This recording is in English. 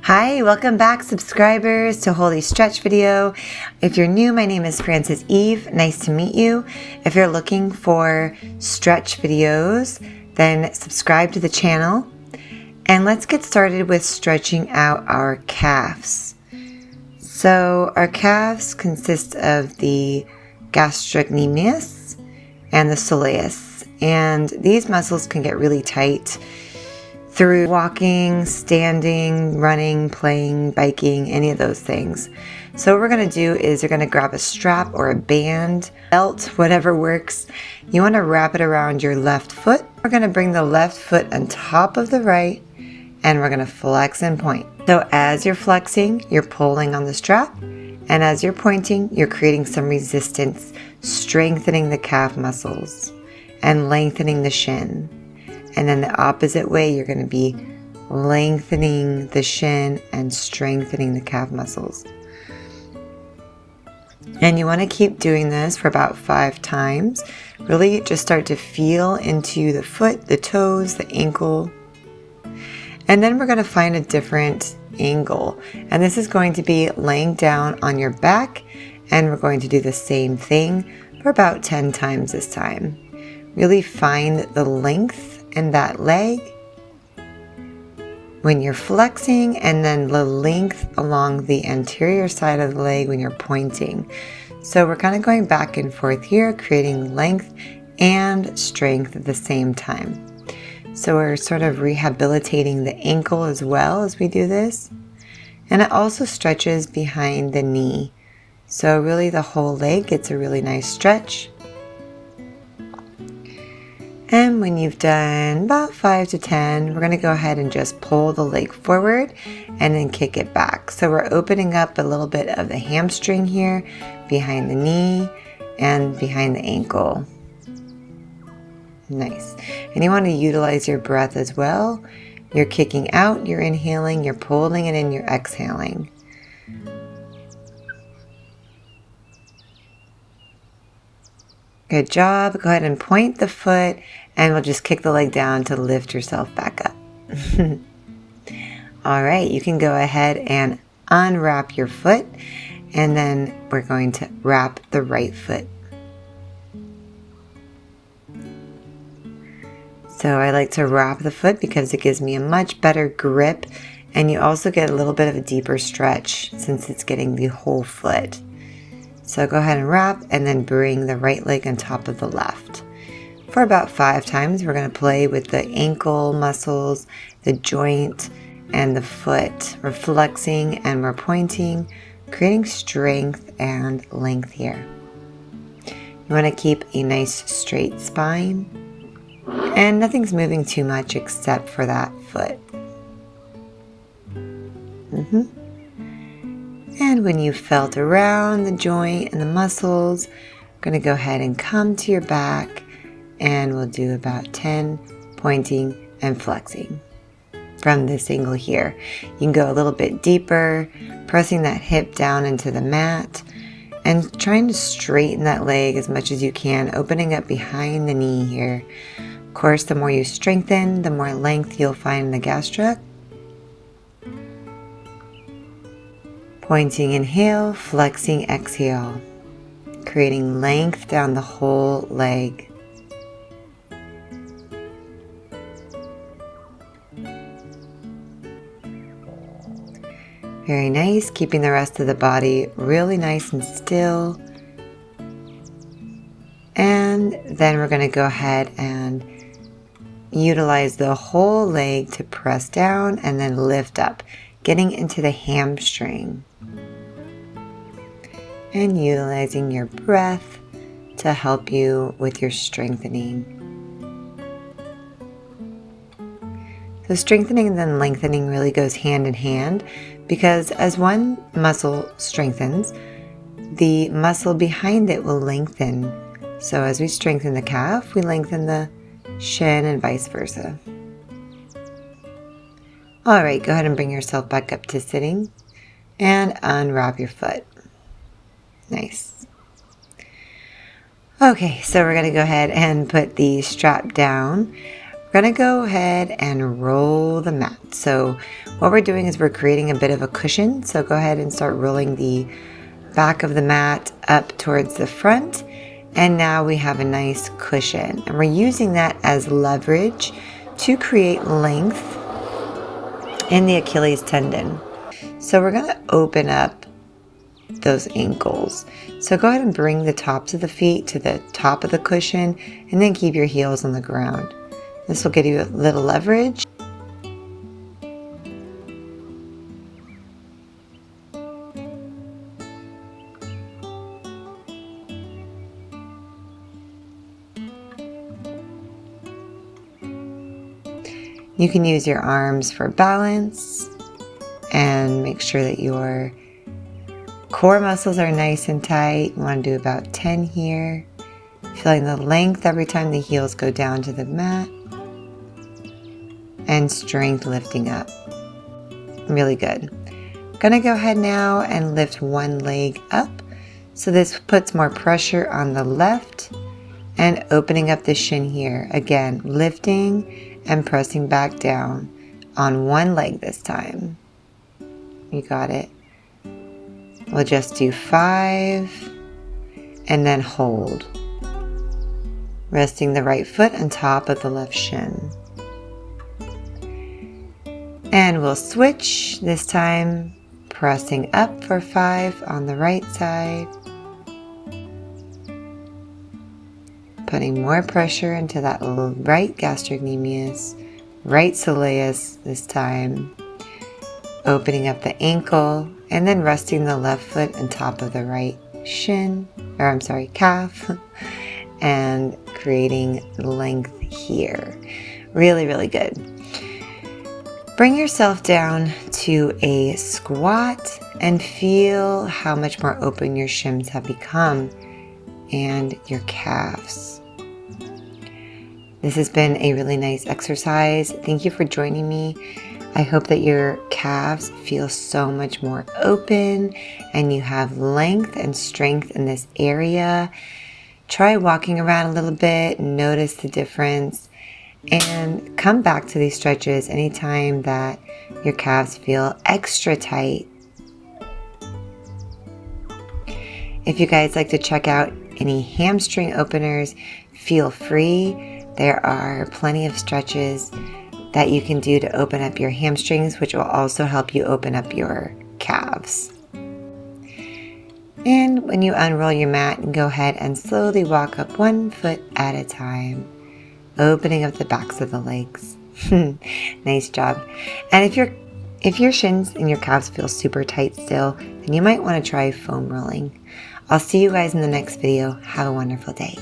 Hi, welcome back subscribers to Holistretch video. If you're new, my name is Frances Eve. Nice to meet you. If you're looking for stretch videos, then subscribe to the channel. And let's get started with stretching out our calves. So our calves consist of the gastrocnemius and the soleus. And these muscles can get really tight through walking, standing, running, playing, biking, any of those things. So what we're going to do is you're going to grab a strap or a band, belt, whatever works. You want to wrap it around your left foot. We're going to bring the left foot on top of the right and we're going to flex and point. So as you're flexing, you're pulling on the strap, and as you're pointing, you're creating some resistance, strengthening the calf muscles and lengthening the shin. And then the opposite way, you're going to be lengthening the shin and strengthening the calf muscles. And you want to keep doing this for about 5 times. Really just start to feel into the foot, the toes, the ankle. And then we're going to find a different angle. And this is going to be laying down on your back. And we're going to do the same thing for about 10 times this time. Really find the length in that leg when you're flexing, and then the length along the anterior side of the leg when you're pointing. So we're kind of going back and forth here, creating length and strength at the same time. So we're sort of rehabilitating the ankle as well as we do this. And it also stretches behind the knee. So really the whole leg gets a really nice stretch. And when you've done about 5 to 10, we're going to go ahead and just pull the leg forward and then kick it back. So we're opening up a little bit of the hamstring here, behind the knee and behind the ankle. Nice. And you want to utilize your breath as well. You're kicking out, you're inhaling, you're pulling it in, you're exhaling. Good job. Go ahead and point the foot, and we'll just kick the leg down to lift yourself back up. All right, you can go ahead and unwrap your foot, and then we're going to wrap the right foot. So I like to wrap the foot because it gives me a much better grip, and you also get a little bit of a deeper stretch since it's getting the whole foot. So go ahead and wrap, and then bring the right leg on top of the left. For about 5 times, we're going to play with the ankle muscles, the joint, and the foot. We're flexing and we're pointing, creating strength and length here. You want to keep a nice straight spine, and nothing's moving too much except for that foot. And when you felt around the joint and the muscles, we're going to go ahead and come to your back, and we'll do about 10 pointing and flexing from this angle here. You can go a little bit deeper, pressing that hip down into the mat and trying to straighten that leg as much as you can, opening up behind the knee here. Of course, the more you strengthen, the more length you'll find in the gastroc. Pointing, inhale, flexing, exhale, creating length down the whole leg. Very nice, keeping the rest of the body really nice and still. And then we're going to go ahead and utilize the whole leg to press down and then lift up, getting into the hamstring. And utilizing your breath to help you with your strengthening. So strengthening and then lengthening really goes hand in hand, because as one muscle strengthens, the muscle behind it will lengthen. So as we strengthen the calf, we lengthen the shin and vice versa. All right, go ahead and bring yourself back up to sitting and unwrap your foot. Nice. Okay, so we're going to go ahead and put the strap down. We're going to go ahead and roll the mat. So what we're doing is we're creating a bit of a cushion. So go ahead and start rolling the back of the mat up towards the front. And now we have a nice cushion. And we're using that as leverage to create length in the Achilles tendon. So we're going to open up those ankles. So go ahead and bring the tops of the feet to the top of the cushion and then keep your heels on the ground. This will give you a little leverage. You can use your arms for balance and make sure that your core muscles are nice and tight. You want to do about 10 here. Feeling the length every time the heels go down to the mat. And strength lifting up. Really good. I'm going to go ahead now and lift one leg up. So this puts more pressure on the left and opening up the shin here. Again, lifting and pressing back down on one leg this time. You got it. We'll just do 5 and then hold. Resting the right foot on top of the left shin. And we'll switch, this time pressing up for 5 on the right side. Putting more pressure into that right gastrocnemius, right soleus this time. Opening up the ankle and then resting the left foot on top of the right calf. And creating length here. Really, really good. Bring yourself down to a squat and feel how much more open your shins have become and your calves. This has been a really nice exercise. Thank you for joining me. I hope that your calves feel so much more open and you have length and strength in this area. Try walking around a little bit, notice the difference, and come back to these stretches anytime that your calves feel extra tight. If you guys like to check out any hamstring openers, feel free. There are plenty of stretches that you can do to open up your hamstrings, which will also help you open up your calves. And when you unroll your mat, go ahead and slowly walk up 1 foot at a time, opening up the backs of the legs. Nice job. And if your shins and your calves feel super tight still, then you might want to try foam rolling. I'll see you guys in the next video. Have a wonderful day.